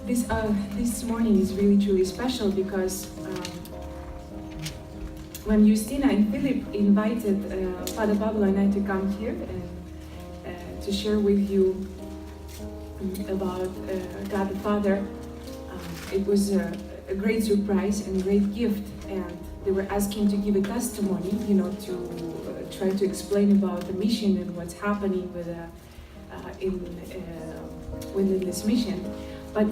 This morning is really truly special because when Justina and Philip invited Father Pablo and I to come here and to share with you about God the Father, it was a great surprise and great gift, and they were asking to give a testimony, to try to explain about the mission and what's happening within this mission. But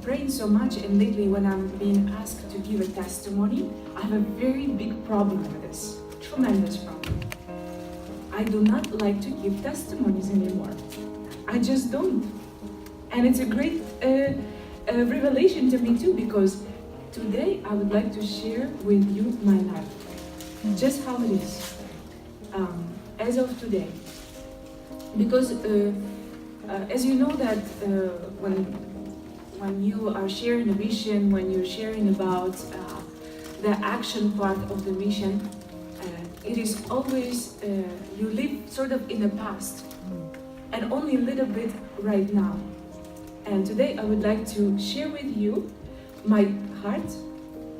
praying so much, and lately when I'm being asked to give a testimony, I have a very big problem with this, tremendous problem. I do not like to give testimonies anymore. I just don't. And it's a great revelation to me too, because today I would like to share with you my life, just how it is, as of today. Because as you know that when you are sharing a mission, when you're sharing about the action part of the mission, it is always, you live sort of in the past and only a little bit right now. And today I would like to share with you my heart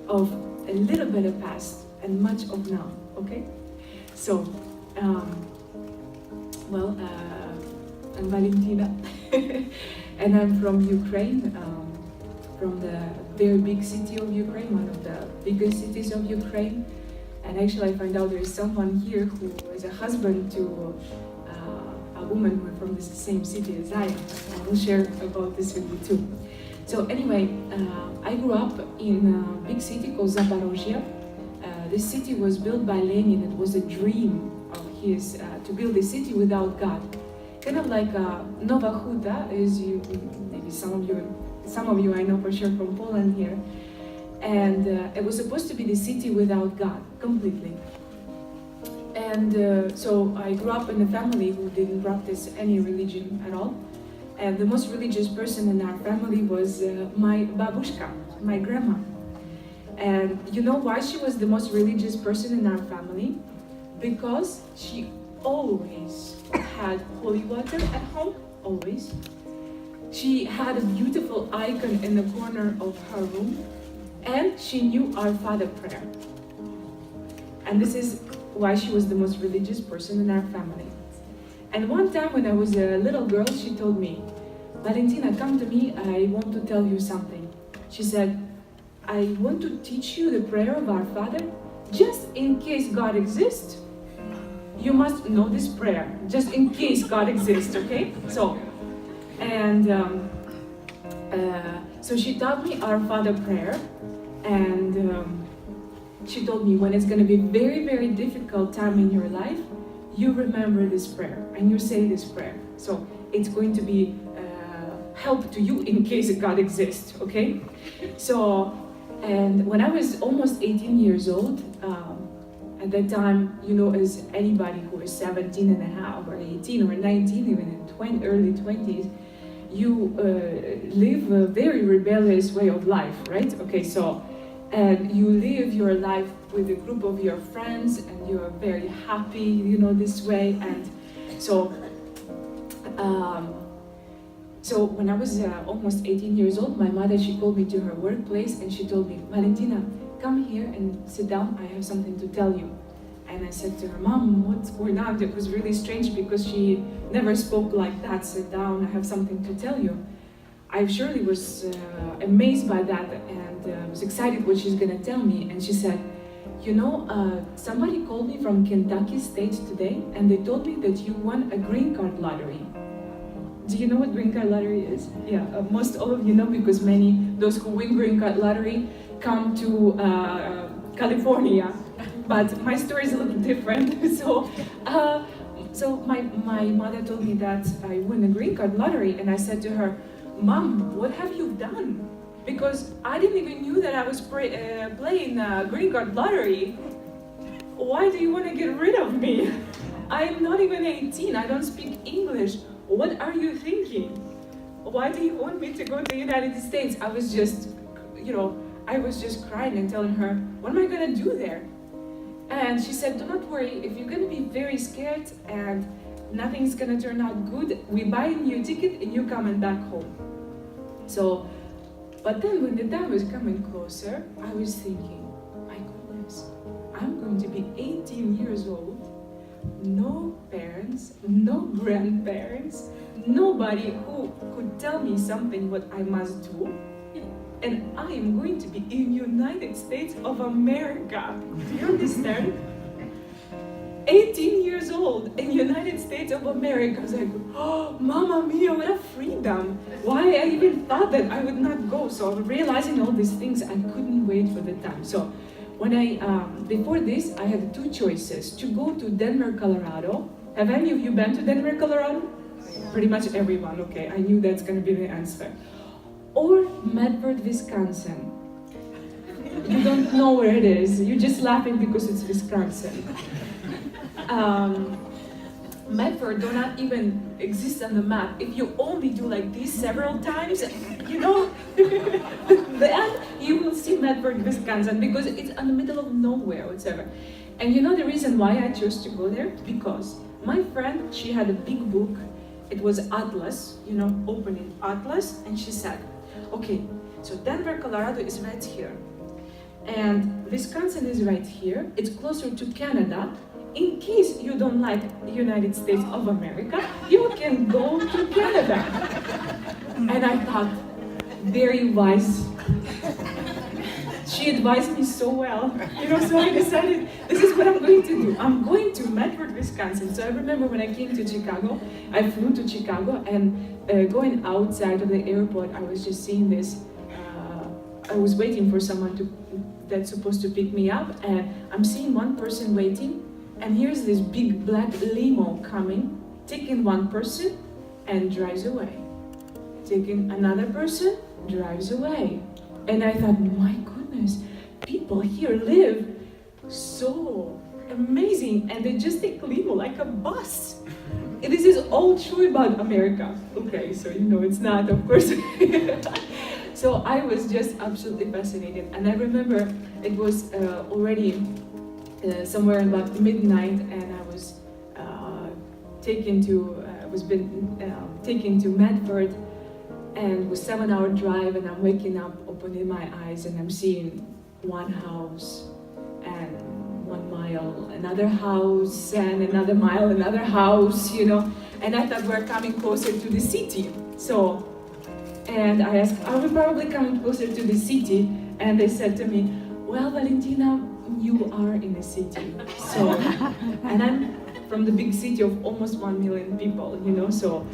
of a little bit of past and much of now, okay? So, I'm Valentyna and I'm from Ukraine, from the very big city of Ukraine, one of the biggest cities of Ukraine. And actually I find out there is someone here who is a husband to a woman who is from the same city as I am. I will share about this with you too. So anyway, I grew up in a big city called Zaporozhye. This city was built by Lenin. It was a dream of his to build a city without God. Kind of like Nowa Huta, as you, maybe some of you I know for sure from Poland here. And it was supposed to be the city without God, completely. And so I grew up in a family who didn't practice any religion at all. And the most religious person in our family was my babushka, my grandma. And you know why she was the most religious person in our family? Because she always had holy water at home, always. She had a beautiful icon in the corner of her room, and she knew our Father prayer. And this is why she was the most religious person in our family. And one time when I was a little girl, she told me, Valentyna, come to me, I want to tell you something. She said, I want to teach you the prayer of our Father, just in case God exists. You must know this prayer, just in case God exists, okay? So she taught me our Father prayer, and she told me when it's going to be very, very difficult time in your life, you remember this prayer and you say this prayer. So it's going to be help to you in case God exists, okay? So, and when I was almost 18 years old, at that time, as anybody who is 17 and a half or 18 or 19, even in early 20s, you live a very rebellious way of life, right? Okay, so, and you live your life with a group of your friends and you're very happy, this way. And so, so when I was almost 18 years old, my mother, she called me to her workplace and she told me, Valentyna, come here and sit down, I have something to tell you. And I said to her, Mom, what's going on? It was really strange because she never spoke like that, sit down, I have something to tell you. I surely was amazed by that and was excited what she's gonna tell me. And she said, somebody called me from Kentucky State today and they told me that you won a green card lottery. Do you know what green card lottery is? Yeah, most all of you know because those who win green card lottery come to California. But my story is a little different. So my mother told me that I won a green card lottery, and I said to her, Mom, what have you done? Because I didn't even knew that I was playing green card lottery. Why do you want to get rid of me? I'm not even 18, I don't speak English. What are you thinking? Why do you want me to go to the United States? I was just crying and telling her, what am I gonna do there? And she said, do not worry, if you're gonna be very scared and nothing's gonna turn out good, we buy a new ticket and you're coming back home. So, but then when the time was coming closer, I was thinking, my goodness, I'm going to be 18 years old, no parents, no grandparents, nobody who could tell me something what I must do, and I am going to be in United States of America. Do you understand? 18 years old in United States of America. I was like, oh, Mamma Mia, what a freedom. Why I even thought that I would not go. So realizing all these things, I couldn't wait for the time. So when before this, I had two choices: to go to Denver, Colorado. Have any of you been to Denver, Colorado? Pretty much everyone, okay. I knew that's gonna be the answer. Or Medford, Wisconsin. You don't know where it is. You're just laughing because it's Wisconsin. Medford do not even exist on the map. If you only do like this several times, you know, then you will see Medford, Wisconsin, because it's in the middle of nowhere whatsoever. And you know the reason why I chose to go there? Because my friend, she had a big book. It was Atlas, you know, opening Atlas, and she said, okay, so Denver, Colorado is right here. And Wisconsin is right here. It's closer to Canada. In case you don't like the United States of America, you can go to Canada. And I thought, very wise. She advised me so well, you know, so I decided, this is what I'm going to do. I'm going to Medford, Wisconsin. So I remember when I came to Chicago, I flew to Chicago, and going outside of the airport, I was just seeing this. I was waiting for someone that's supposed to pick me up, and I'm seeing one person waiting, and here's this big black limo coming, taking one person and drives away. Taking another person, drives away. And I thought, my goodness, people here live so amazing, and they just take limo like a bus. And this is all true about America. Okay, so you know it's not, of course. So I was just absolutely fascinated. And I remember it was already somewhere about midnight, and I was taken to Medford, and it was 7-hour drive, and I'm waking up, opening my eyes, and I'm seeing one house, and 1 mile, another house, and another mile, another house, you know, and I thought we're coming closer to the city. So, and I asked, are we probably coming closer to the city? And they said to me, well, Valentyna, you are in a city. So, and I'm from the big city of almost 1 million people, you know, so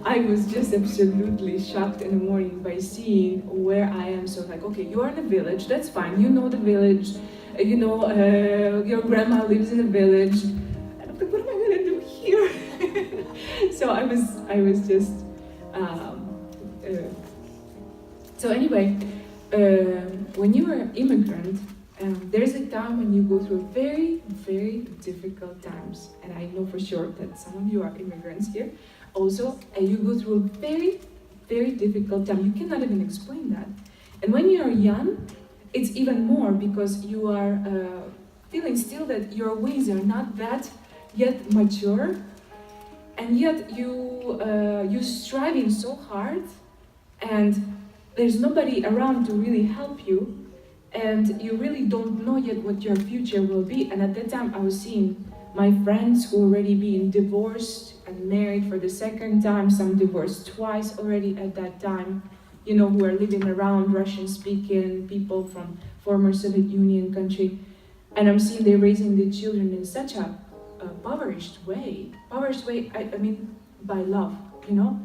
I was just absolutely shocked in the morning by seeing where I am. So like, okay, you are in a village, that's fine, you know the village, you know, your grandma lives in a village. And I'm like, what am I gonna do here? So I was just, so anyway, when you are an immigrant, there's a time when you go through very, very difficult times. And I know for sure that some of you are immigrants here also, and you go through a very, very difficult time. You cannot even explain that. And when you are young, it's even more, because you are feeling still that your ways are not that yet mature, and yet you're striving so hard, and there's nobody around to really help you, and you really don't know yet what your future will be. And at that time, I was seeing my friends who already been divorced and married for the second time, some divorced twice already at that time, you know, who are living around Russian-speaking people from former Soviet Union country. And I'm seeing they're raising their children in such a impoverished way. I mean, by love, you know?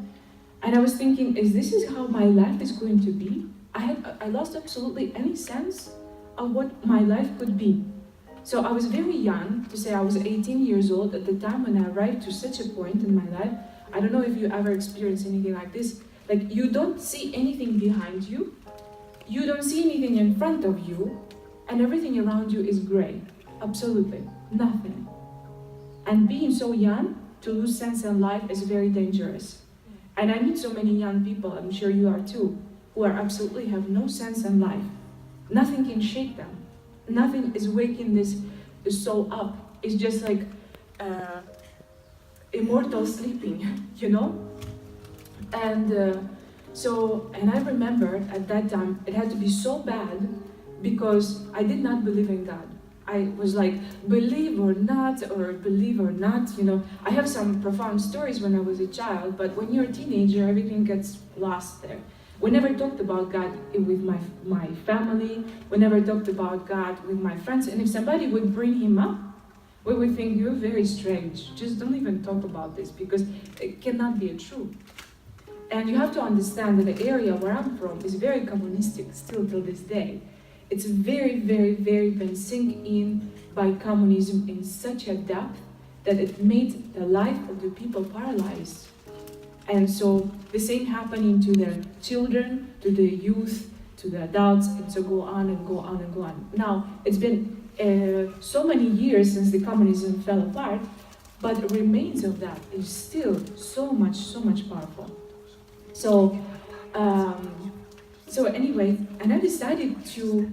And I was thinking, this is how my life is going to be? I lost absolutely any sense of what my life could be. So I was very young, to say I was 18 years old at the time when I arrived to such a point in my life. I don't know if you ever experienced anything like this. Like, you don't see anything behind you, you don't see anything in front of you, and everything around you is gray. Absolutely nothing. And being so young, to lose sense in life is very dangerous. And I meet so many young people, I'm sure you are too, who are absolutely have no sense in life. Nothing can shake them. Nothing is waking this soul up. It's just like immortal sleeping, you know? And So, and I remember at that time, it had to be so bad because I did not believe in God. I was like, believe or not, you know. I have some profound stories when I was a child, but when you're a teenager, everything gets lost there. We never talked about God with my family, we never talked about God with my friends, and if somebody would bring him up, we would think, you're very strange, just don't even talk about this, because it cannot be true. And you have to understand that the area where I'm from is very communistic still till this day. It's very, very, very been sunk in by communism in such a depth that it made the life of the people paralyzed. And so the same happening to the children, to the youth, to the adults, and so go on and go on and go on. Now, it's been so many years since the communism fell apart, but the remains of that is still so much powerful. So, anyway, and I decided to,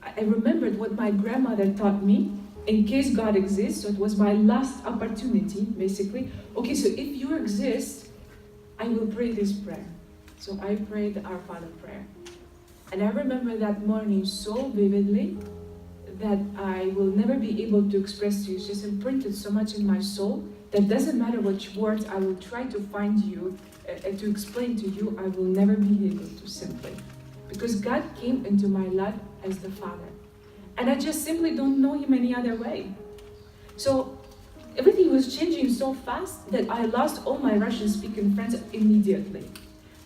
I remembered what my grandmother taught me, in case God exists, so it was my last opportunity, basically. Okay, so if you exist, I will pray this prayer. So I prayed Our Father prayer. And I remember that morning so vividly that I will never be able to express to you. It's just imprinted so much in my soul that doesn't matter which words I will try to find you, to explain to you, I will never be able to simply. Because God came into my life as the Father. And I just simply don't know him any other way. So everything was changing so fast that I lost all my Russian-speaking friends immediately.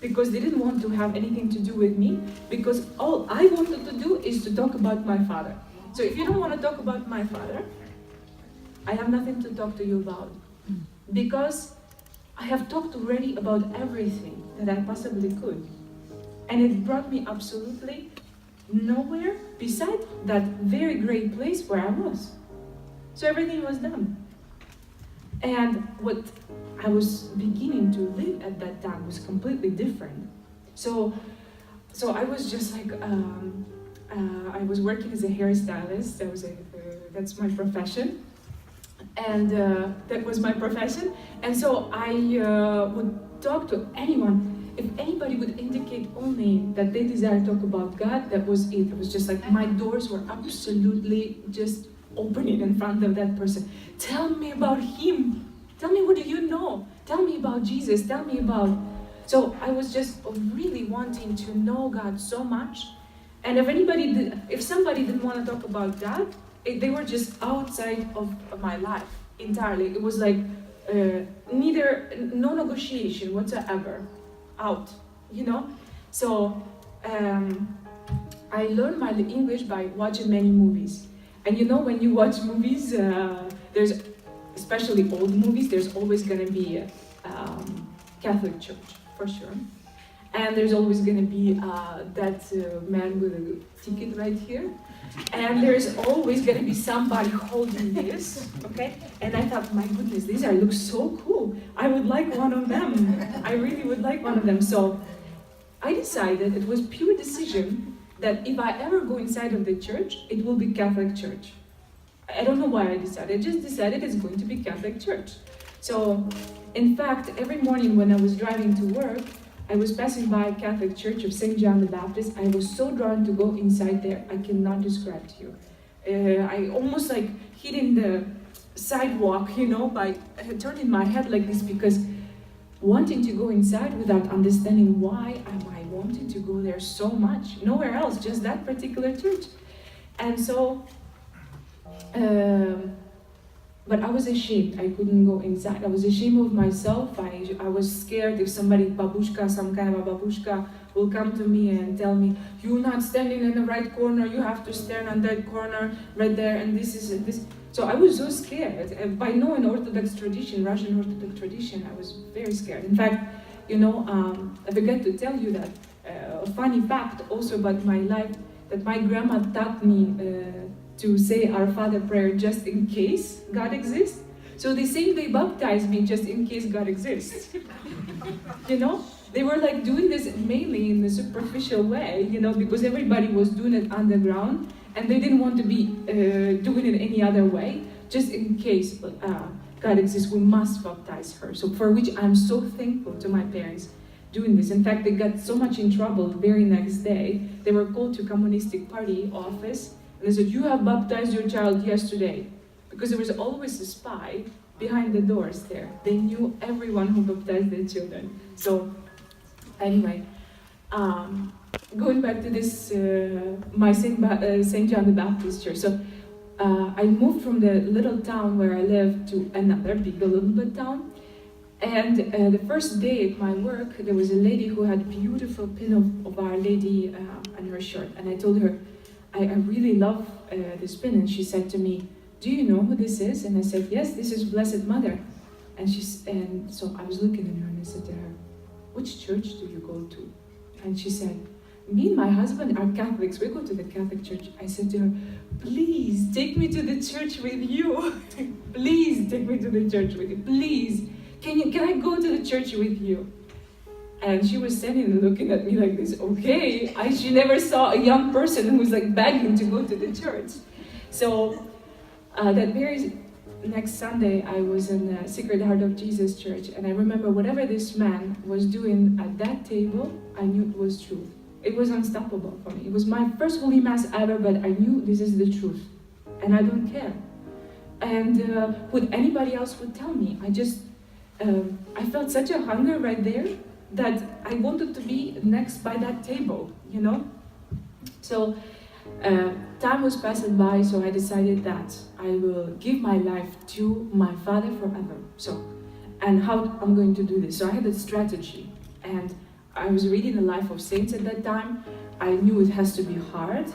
Because they didn't want to have anything to do with me, because all I wanted to do is to talk about my father. So if you don't want to talk about my father, I have nothing to talk to you about. Because I have talked already about everything that I possibly could. And it brought me absolutely nowhere beside that very great place where I was. So everything was done. And what I was beginning to live at that time was completely different. So I was just like, I was working as a hairstylist. That's my profession. And that was my profession. And so I would talk to anyone. If anybody would indicate only that they desire to talk about God, that was it. It was just like my doors were absolutely just opening in front of that person. Tell me about him. Tell me, what do you know? Tell me about Jesus. Tell me about... So I was just really wanting to know God so much. And if somebody didn't want to talk about God, they were just outside of my life entirely. It was like no negotiation whatsoever. Out, you know? So I learned my English by watching many movies. And you know, when you watch movies, there's, especially old movies, there's always going to be a Catholic church, for sure. And there's always going to be that man with a ticket right here. And there's always going to be somebody holding this, okay? And I thought, my goodness, these look so cool. I would like one of them. I really would like one of them. So I decided, it was pure decision, that if I ever go inside of the church, it will be Catholic church. I don't know why I decided. I just decided it's going to be Catholic church. So, in fact, every morning when I was driving to work, I was passing by a Catholic church of St. John the Baptist. I was so drawn to go inside there, I cannot describe to you. I almost like hitting the sidewalk, you know, by turning my head like this, because wanting to go inside without understanding why am I wanting to go there so much. Nowhere else, just that particular church. And so, but I was ashamed. I couldn't go inside. I was ashamed of myself. I was scared if somebody, some kind of a babushka, will come to me and tell me, you're not standing in the right corner, you have to stand on that corner right there, and this is this. So I was so scared. And by knowing Orthodox tradition, Russian Orthodox tradition, I was very scared. In fact, you know, I forgot to tell you that a funny fact also about my life, that my grandma taught me to say Our Father prayer just in case God exists. So they say they baptized me just in case God exists. You know? They were like doing this mainly in a superficial way, you know, because everybody was doing it underground and they didn't want to be doing it any other way. Just in case God exists, we must baptize her. So for which I'm so thankful to my parents doing this. In fact, they got so much in trouble the very next day. They were called to Communistic Party office, and they said, "You have baptized your child yesterday," because there was always a spy behind the doors there. They knew everyone who baptized their children. So, anyway, going back to this, my St. John the Baptist Church. So, I moved from the little town where I lived to another big, a little bit town. And the first day at my work, there was a lady who had a beautiful pin of Our Lady on her shirt. And I told her, I really love this pin. And she said to me, "Do you know who this is?" And I said, "Yes, this is Blessed Mother." And so I was looking at her and I said to her, "Which church do you go to?" And she said, "Me and my husband are Catholics. We go to the Catholic church." I said to her, "Please take me to the church with you. Please take me to the church with you. Please. Can I go to the church with you?" And she was standing and looking at me like this. Okay, she never saw a young person who was like begging to go to the church. So that very next Sunday, I was in the Sacred Heart of Jesus Church, and I remember whatever this man was doing at that table, I knew it was true. It was unstoppable for me. It was my first Holy Mass ever, but I knew this is the truth, and I don't care. And what anybody else would tell me, I felt such a hunger right there that I wanted to be next by that table, you know? So time was passing by, so I decided that I will give my life to my Father forever. So, and how I'm going to do this. So I had a strategy, and I was reading the life of saints at that time. I knew it has to be hard.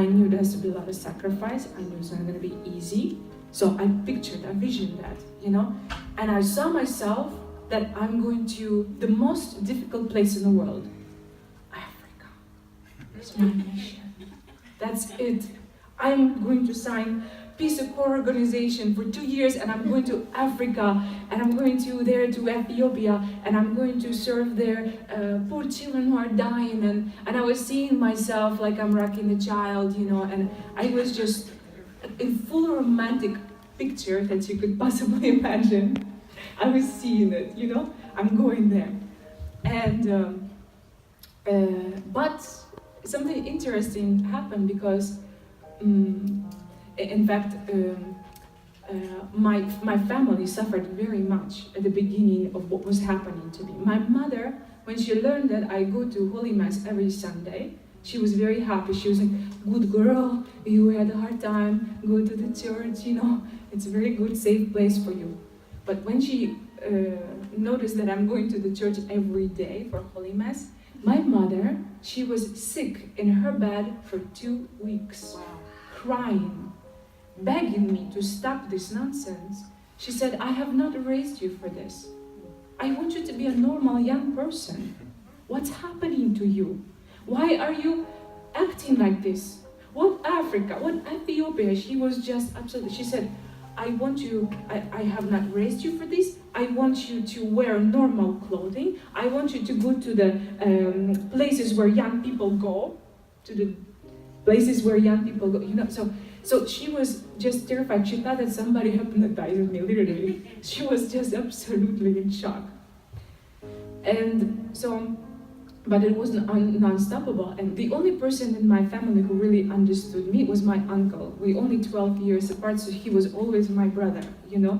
I knew there has to be a lot of sacrifice. I knew it's not going to be easy. So I visioned that, you know? And I saw myself that I'm going to the most difficult place in the world. Africa. It's my mission. That's it. I'm going to sign Peace Corps organization for 2 years, and I'm going to Africa, and I'm going to Ethiopia, and I'm going to serve there poor children who are dying, and I was seeing myself like I'm rocking a child, you know, and I was just in full romantic picture that you could possibly imagine. I was seeing it, you know, I'm going there. And, but something interesting happened because, in fact, my family suffered very much at the beginning of what was happening to me. My mother, when she learned that I go to Holy Mass every Sunday, she was very happy. She was like, "Good girl, you had a hard time, go to the church, you know, it's a very good, safe place for you." But when she noticed that I'm going to the church every day for Holy Mass, my mother, she was sick in her bed for 2 weeks, crying, begging me to stop this nonsense. She said, "I have not raised you for this. I want you to be a normal young person. What's happening to you? Why are you acting like this? What Africa? What Ethiopia?" She was just absolutely, she said, I have not raised you for this. I want you to wear normal clothing. I want you to go to the places where young people go, you know. So she was just terrified. She thought that somebody hypnotized me, literally. She was just absolutely in shock. And so, but it was non-stoppable. And the only person in my family who really understood me was my uncle. We only 12 years apart, so he was always my brother, you know.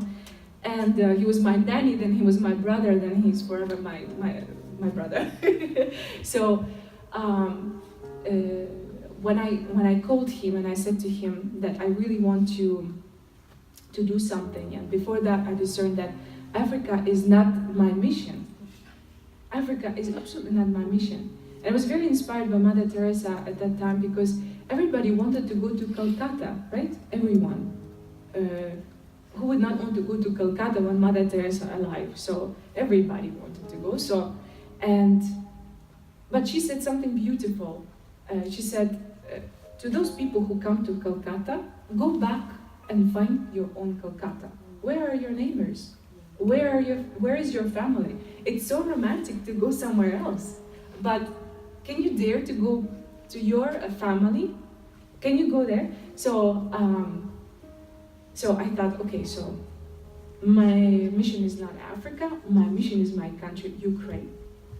And he was my nanny, then he was my brother, then he's forever my brother. So when I called him and I said to him that I really want to do something, and before that I discerned that Africa is not my mission. Africa is absolutely not my mission. And I was very inspired by Mother Teresa at that time because everybody wanted to go to Calcutta, right? Everyone. Who would not want to go to Calcutta when Mother Teresa alive? So everybody wanted to go. But she said something beautiful. She said, to those people who come to Calcutta, go back and find your own Calcutta. Where are your neighbors? Where is your family? It's so romantic to go somewhere else, but can you dare to go to your family? Can you go there? So I thought, okay, so my mission is not Africa, my mission is my country, Ukraine.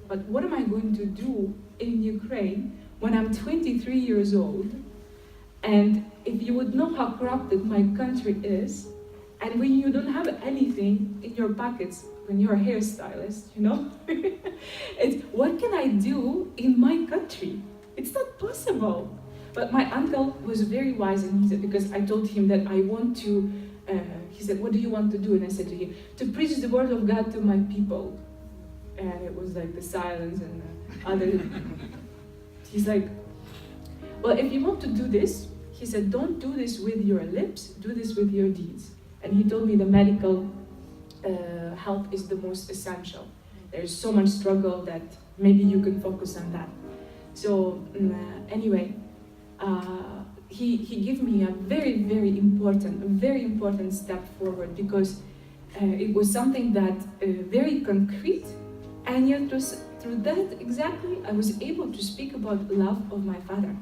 But what am I going to do in Ukraine when I'm 23 years old? And if you would know how corrupted my country is, and when you don't have anything in your pockets, when you're a hairstylist, it's what can I do in my country? It's not possible. But my uncle was very wise, and he said, because I told him that I want to, he said, what do you want to do? And I said to him, to preach the word of God to my people. And it was like the silence and other. He's like, well, if you want to do this, he said, don't do this with your lips, do this with your deeds. And he told me the medical health is the most essential. There's so much struggle that maybe you could focus on that. So anyway, he gave me a very important step forward, because it was something that very concrete, and yet through that exactly I was able to speak about love of my father.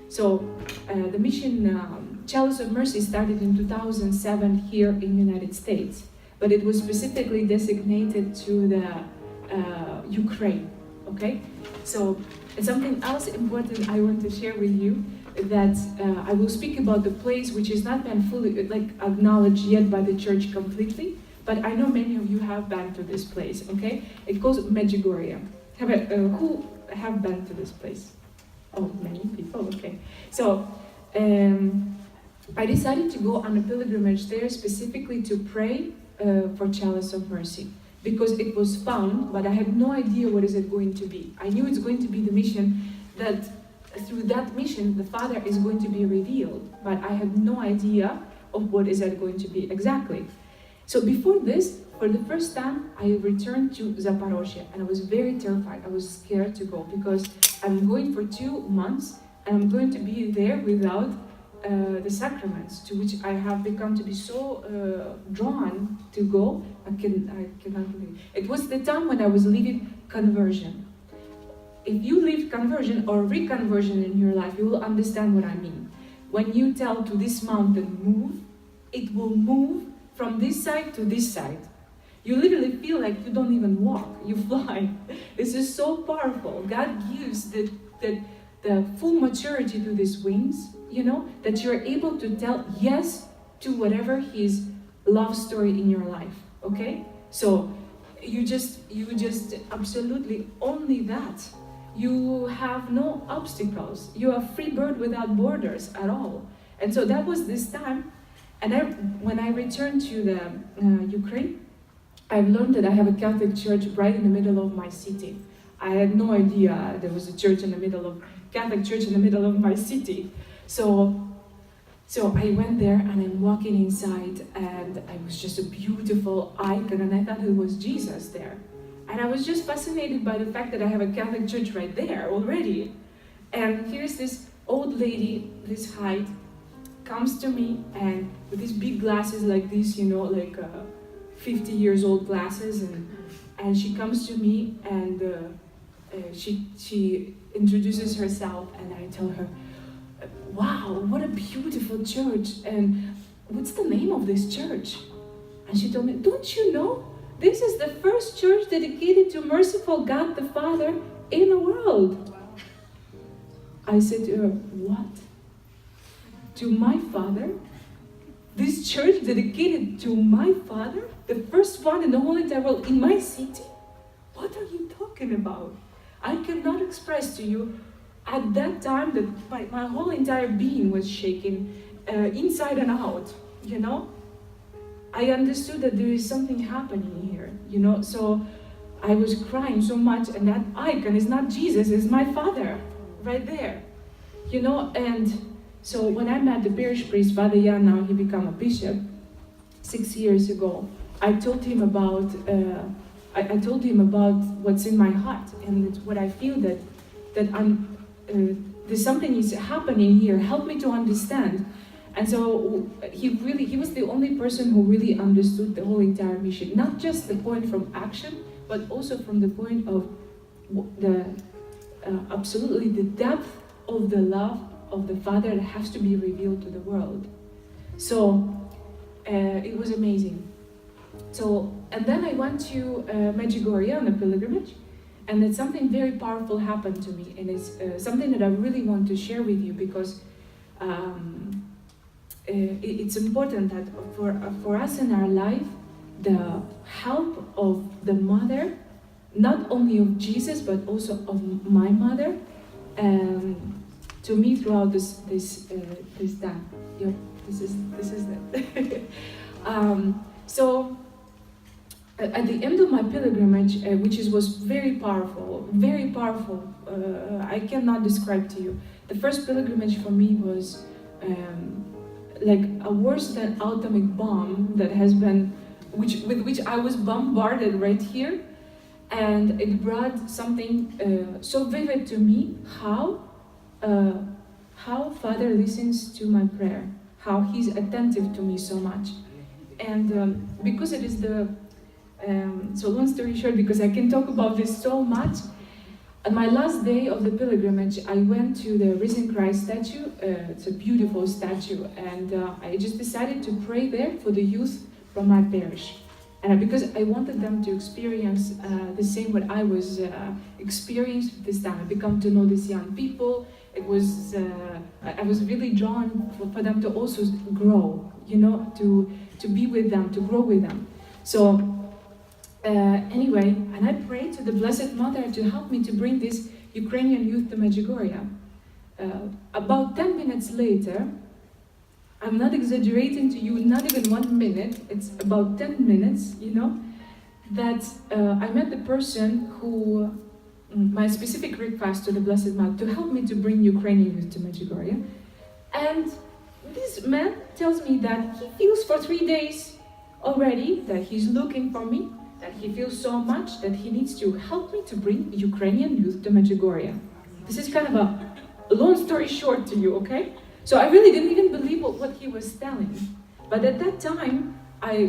So the mission Chalice of Mercy started in 2007 here in the United States, but it was specifically designated to the Ukraine, okay? So something else important I want to share with you, that I will speak about the place which has not been fully acknowledged yet by the church completely, but I know many of you have been to this place, okay? It goes Medjugorje. Who have been to this place? Oh, many people, okay. So, I decided to go on a pilgrimage there specifically to pray for Chalice of Mercy, because it was found, but I had no idea what is it going to be. I knew it's going to be the mission, that through that mission the Father is going to be revealed, but I had no idea of what is it going to be exactly. So before this, for the first time, I returned to Zaporozhye, and I was very terrified. I was scared to go, because I'm going for 2 months, and I'm going to be there without the sacraments, to which I have become to be so drawn to go. I cannot believe it. It was the time when I was leaving conversion. If you leave conversion or reconversion in your life, you will understand what I mean. When you tell to this mountain, move, it will move from this side to this side. You literally feel like you don't even walk, you fly. This is so powerful. God gives the full maturity to these wings, that you're able to tell yes to whatever His love story in your life, okay? So you just absolutely only that. You have no obstacles. You are a free bird without borders at all. And so that was this time. And when I returned to the Ukraine, I've learned that I have a Catholic church right in the middle of my city. I had no idea there was a Catholic church in the middle of my city. So I went there, and I'm walking inside, and it was just a beautiful icon, and I thought it was Jesus there. And I was just fascinated by the fact that I have a Catholic church right there already. And here's this old lady, this height, comes to me, and with these big glasses like this, 50 years old glasses, and she comes to me, and she introduces herself, and I tell her, wow, what a beautiful church, and what's the name of this church? And she told me, don't you know? This is the first church dedicated to merciful God the Father in the world. I said to her, what? To my Father? This church dedicated to my Father? The first one in the whole entire world, in my city? What are you talking about? I cannot express to you at that time that my whole entire being was shaking inside and out, I understood that there is something happening here, so I was crying so much, and that icon is not Jesus, it's my Father, right there, and so when I met the parish priest, Father Jan, now he became a bishop, 6 years ago, I told him about what's in my heart, and what I feel that there's something is happening here, help me to understand. And so he was the only person who really understood the whole entire mission, not just the point from action, but also from the point of absolutely the depth of the love of the Father that has to be revealed to the world. So it was amazing. So, and then I went to Medjugorje on a pilgrimage, And then something very powerful happened to me, and it's something that I really want to share with you, because it's important that for us in our life, the help of the mother, not only of Jesus, but also of my mother, to me throughout this time. Yep, this is it. So at the end of my pilgrimage, which was very powerful, I cannot describe to you. The first pilgrimage for me was like a worse than atomic bomb that has been, with which I was bombarded right here, and it brought something so vivid to me, how Father listens to my prayer, how He's attentive to me so much. And because it is so long story short, because I can talk about this so much, on my last day of the pilgrimage, I went to the Risen Christ statue. It's a beautiful statue, and I just decided to pray there for the youth from my parish. And because I wanted them to experience the same what I was experienced this time. I become to know these young people. It was I was really drawn for them to also grow, to be with them, to grow with them. So anyway, and I prayed to the Blessed Mother to help me to bring this Ukrainian youth to Medjugorje. About 10 minutes later, I'm not exaggerating to you, not even 1 minute, it's about 10 minutes, that I met the person who, my specific request to the Blessed Mother to help me to bring Ukrainian youth to Medjugorje. And this man tells me that he feels for 3 days already, that he's looking for me, that he feels so much that he needs to help me to bring Ukrainian youth to Medjugorje. This is kind of a long story short to you, okay? So I really didn't even believe what he was telling. But at that time, I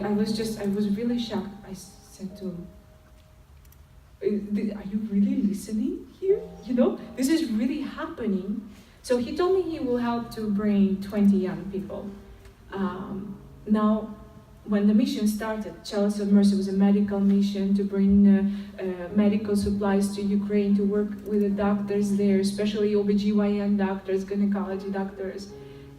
was really shocked. I said to him, are you really listening here? This is really happening. So he told me he will help to bring 20 young people. Now, when the mission started, Chalice of Mercy was a medical mission to bring medical supplies to Ukraine, to work with the doctors there, especially OBGYN doctors, gynecology doctors,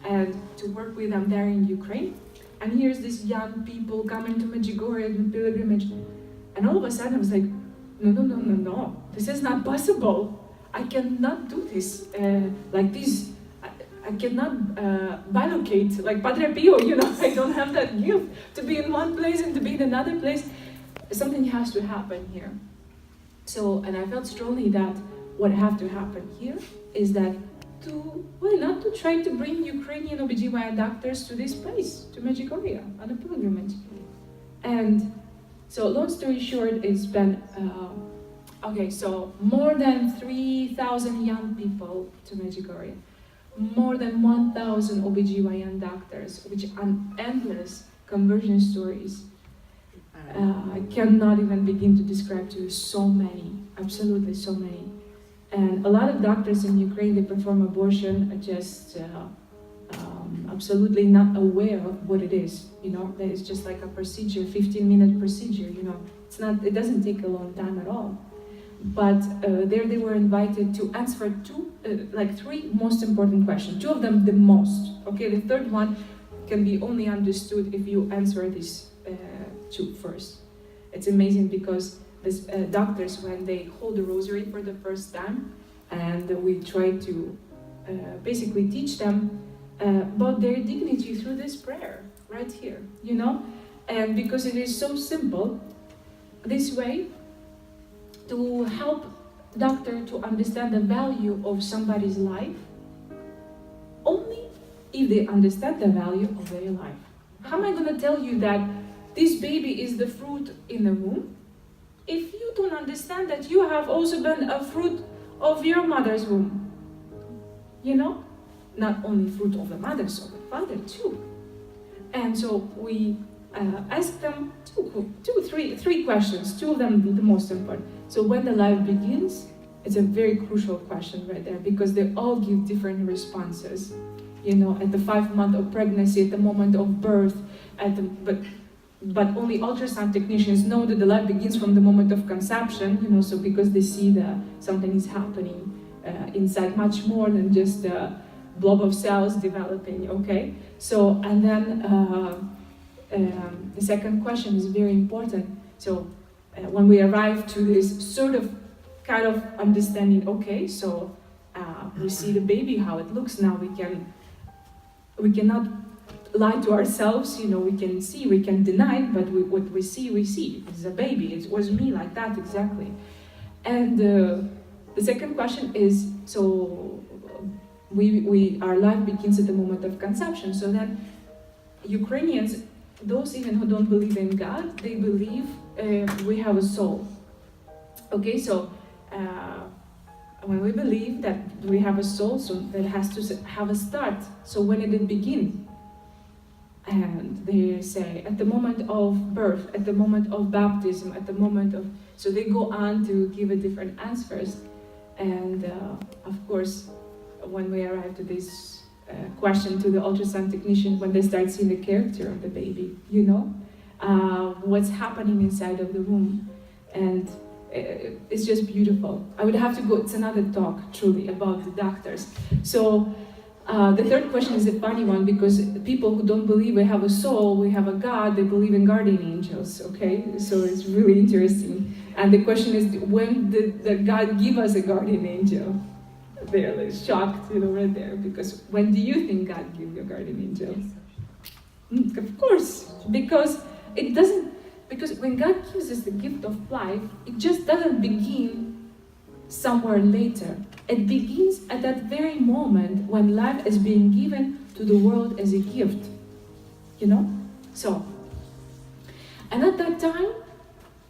and to work with them there in Ukraine. And here's these young people coming to Medjugorje in pilgrimage. And all of a sudden I was like, no, this is not possible. I cannot do this like this. I cannot bilocate like Padre Pio, I don't have that gift to be in one place and to be in another place. Something has to happen here. So, and I felt strongly that what have to happen here is that not to try to bring Ukrainian OBGYN doctors to this place, to Medjugorje, on a pilgrimage. And so, long story short, it's been, so more than 3,000 young people to Medjugorje. More than 1,000 OBGYN doctors, which are endless conversion stories. I cannot even begin to describe to you so many, absolutely so many. And a lot of doctors in Ukraine, they perform abortion just absolutely not aware of what it is. That is just like a procedure, 15-minute procedure, it doesn't take a long time at all. But there they were invited to answer three most important questions. Two of them the most. Okay, the third one can be only understood if you answer these two first. It's amazing because these doctors, when they hold the rosary for the first time, and we try to basically teach them about their dignity through this prayer right here, and because it is so simple, this way, to help doctor to understand the value of somebody's life only if they understand the value of their life. How am I going to tell you that this baby is the fruit in the womb if you don't understand that you have also been a fruit of your mother's womb? Not only fruit of the mother, so the father too. And so we ask them three questions, two of them the most important. So when the life begins, it's a very crucial question right there, because they all give different responses. At the 5 month of pregnancy, at the moment of birth, but but only ultrasound technicians know that the life begins from the moment of conception, so because they see that something is happening inside much more than just a blob of cells developing, okay? So, and then the second question is very important. So, when we arrive to this sort of kind of understanding, okay, so we see the baby, how it looks now, we cannot lie to ourselves, we can see, we can deny it, but what we see. It's a baby, it was me like that, exactly. And the second question is, so our life begins at the moment of conception. So then Ukrainians, those even who don't believe in God, they believe we have a soul. Okay, so when we believe that we have a soul, so that has to have a start. So when did it begin? And they say at the moment of birth, at the moment of baptism, at the moment of... So they go on to give a different answers. And of course, when we arrive to this question to the ultrasound technician, when they start seeing the character of the baby, what's happening inside of the womb. And it's just beautiful. I would have to go, it's another talk, truly, about the doctors. So the third question is a funny one, because people who don't believe we have a soul, we have a God, they believe in guardian angels, okay? So it's really interesting. And the question is, when did God give us a guardian angel? They're like shocked, right there, because when do you think God gave you a guardian angel? Of course, because it doesn't, because when God gives us the gift of life, it just doesn't begin somewhere later. It begins at that very moment when life is being given to the world as a gift, So, and at that time,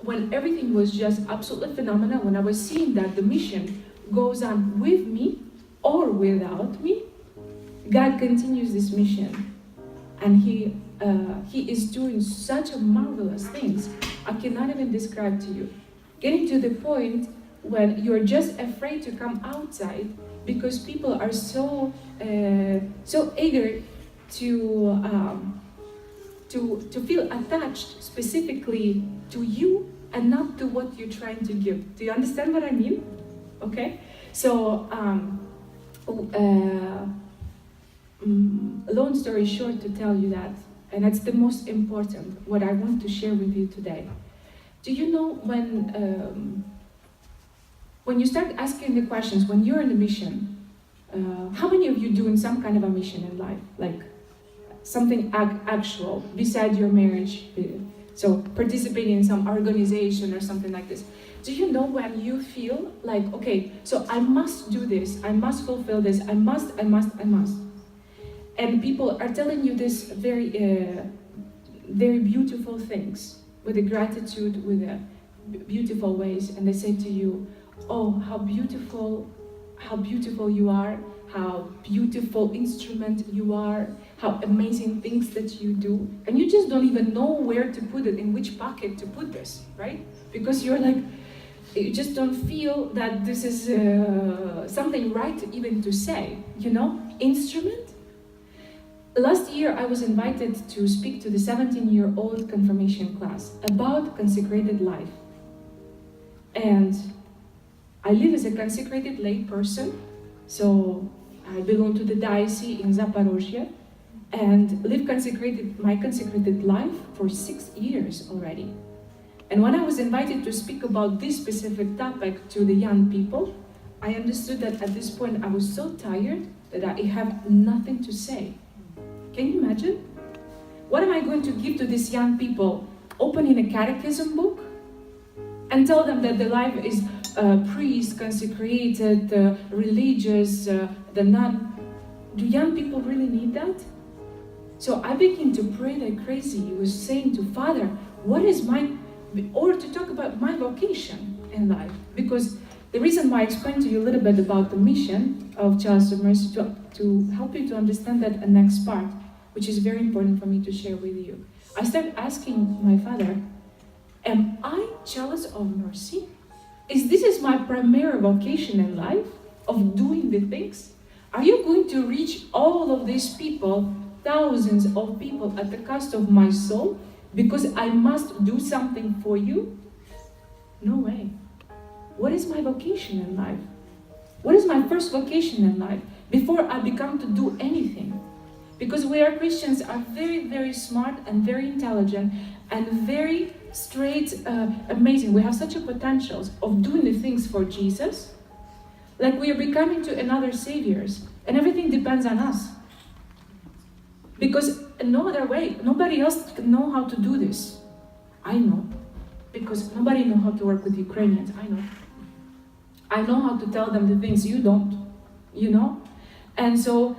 when everything was just absolutely phenomenal, when I was seeing that the mission goes on with me or without me, God continues this mission. And He is doing such a marvelous things. I cannot even describe to you. Getting to the point when you're just afraid to come outside because people are so eager to feel attached specifically to you and not to what you're trying to give. Do you understand what I mean? Okay? So, long story short, to tell you that, and that's the most important, what I want to share with you today. Do you know when you start asking the questions, when you're in a mission, how many of you doing some kind of a mission in life? Like something actual, beside your marriage? So participating in some organization or something like this. Do you know when you feel like, okay, so I must do this, I must fulfill this, I must. And people are telling you this very, very beautiful things, with a gratitude, with a beautiful ways, and they say to you, oh, how beautiful you are, how beautiful instrument you are, how amazing things that you do, and you just don't even know where to put it, in which pocket to put this, right? Because you're like, you just don't feel that this is something right even to say, instrument. Last year I was invited to speak to the 17-year-old confirmation class about consecrated life. And I live as a consecrated lay person, so I belong to the diocese in Zaporozhye and live my consecrated life for 6 years already. And when I was invited to speak about this specific topic to the young people, I understood that at this point I was so tired that I have nothing to say. Can you imagine? What am I going to give to these young people? Opening a catechism book and tell them that the life is priest, consecrated, religious, the nun. Do young people really need that? So I began to pray like crazy. I was saying to Father, what is or to talk about my vocation in life. Because the reason why I explained to you a little bit about the mission of Chalice of Mercy, to help you to understand that next part, which is very important for me to share with you. I started asking my Father, am I Chalice of Mercy? Is this my primary vocation in life, of doing the things? Are you going to reach all of these people, thousands of people, at the cost of my soul? Because I must do something for you? No way. What is my vocation in life? What is my first vocation in life before I become to do anything? Because we are Christians are very, very smart and very intelligent and very straight, amazing. We have such a potential of doing the things for Jesus. Like we are becoming to another saviors, and everything depends on us. Because no other way, nobody else can know how to do this. I know, because nobody knows how to work with Ukrainians. I know how to tell them the things you don't, you know? And so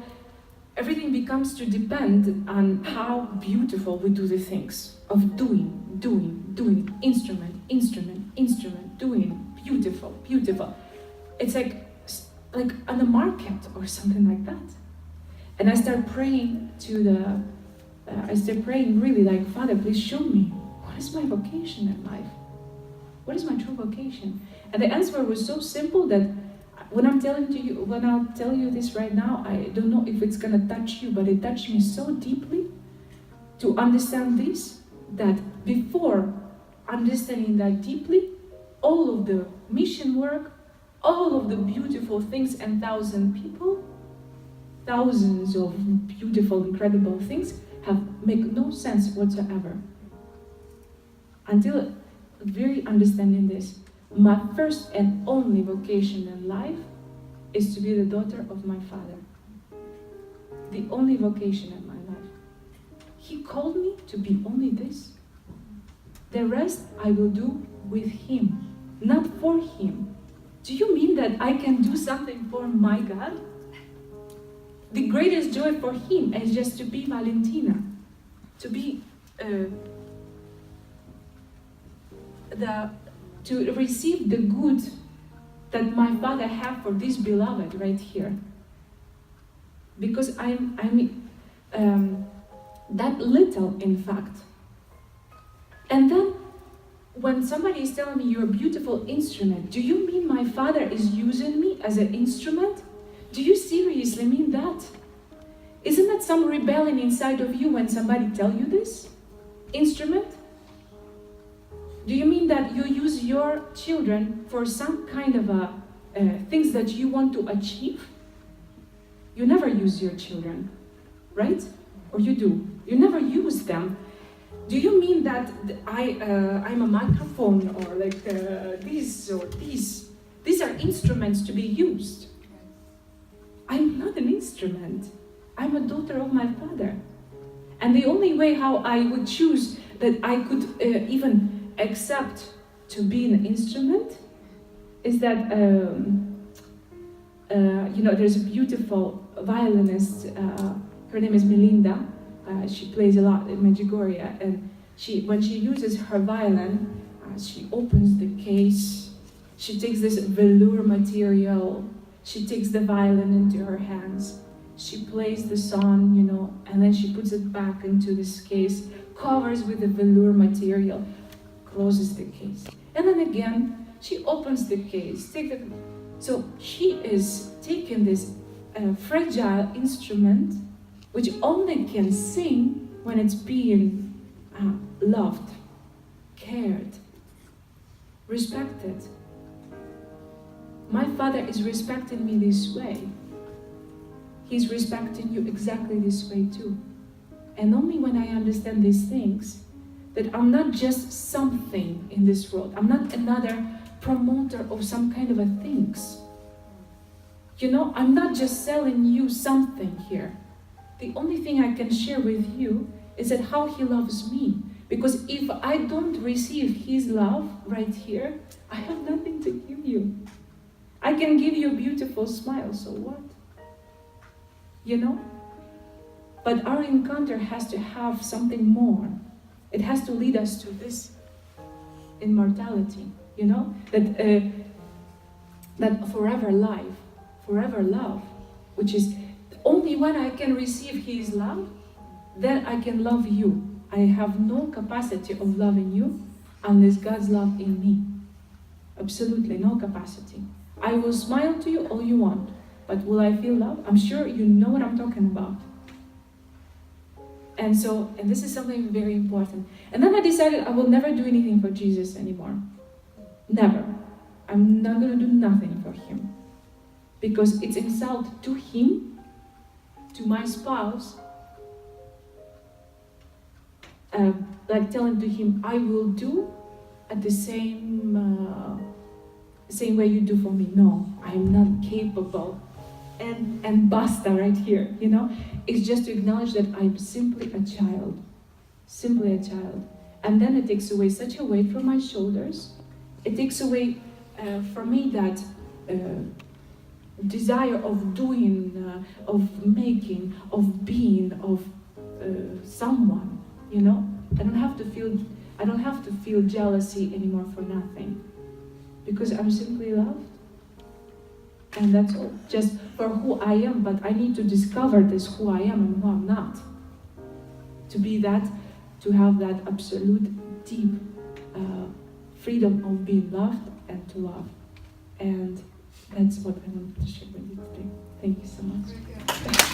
everything becomes to depend on how beautiful we do the things of doing, instrument, doing, beautiful. It's like on the market or something like that. And I start praying really like, Father, please show me, what is my vocation in life? What is my true vocation? And the answer was so simple that when I'll tell you this right now, I don't know if it's gonna touch you, but it touched me so deeply to understand this, that before understanding that deeply, all of the mission work, all of the beautiful things and thousands of beautiful, incredible things make no sense whatsoever. Until very understanding this, my first and only vocation in life is to be the daughter of my Father. The only vocation in my life. He called me to be only this. The rest I will do with Him, not for Him. Do you mean that I can do something for my God? The greatest joy for Him is just to be Valentyna, to be to receive the good that my Father have for this beloved right here. Because I'm that little, in fact. And then when somebody is telling me you're a beautiful instrument, do you mean my Father is using me as an instrument? Do you seriously mean that? Isn't that some rebellion inside of you when somebody tells you this? Instrument? Do you mean that you use your children for some kind of things that you want to achieve? You never use your children, right? Or you do? You never use them. Do you mean that I'm a microphone or like this or this? These are instruments to be used. I'm not an instrument. I'm a daughter of my Father. And the only way how I would choose that I could even accept to be an instrument is that, there's a beautiful violinist, her name is Melinda. She plays a lot in Medjugorje, and when she uses her violin, she opens the case, she takes this velour material, she takes the violin into her hands, she plays the song, and then she puts it back into this case, covers with the velour material, closes the case. And then again, she opens the case. So she is taking this fragile instrument, which only can sing when it's being loved, cared, respected. My Father is respecting me this way. He's respecting you exactly this way too. And only when I understand these things, that I'm not just something in this world. I'm not another promoter of some kind of a things. I'm not just selling you something here. The only thing I can share with you is that how He loves me. Because if I don't receive His love right here, I have nothing to give you. I can give you a beautiful smile, so what? But our encounter has to have something more. It has to lead us to this immortality, that forever life, forever love, which is only when I can receive His love, then I can love you. I have no capacity of loving you unless God's love in me. Absolutely no capacity. I will smile to you all you want, but will I feel love? I'm sure you know what I'm talking about. And this is something very important. And then I decided I will never do anything for Jesus anymore. Never. I'm not going to do nothing for him. Because it's insult to him, to my spouse, like telling to him, I will do at the same way you do for me. No, I'm not capable. And basta right here, you know? It's just to acknowledge that I'm simply a child. Simply a child. And then it takes away such a weight from my shoulders. It takes away from me that desire of doing, of making, of being, of someone, you know? I don't have to feel jealousy anymore for nothing. Because I'm simply loved. And that's all, just for who I am, but I need to discover this, who I am and who I'm not. To be that, to have that absolute deep freedom of being loved and to love. And that's what I wanted to share with you today. Thank you so much.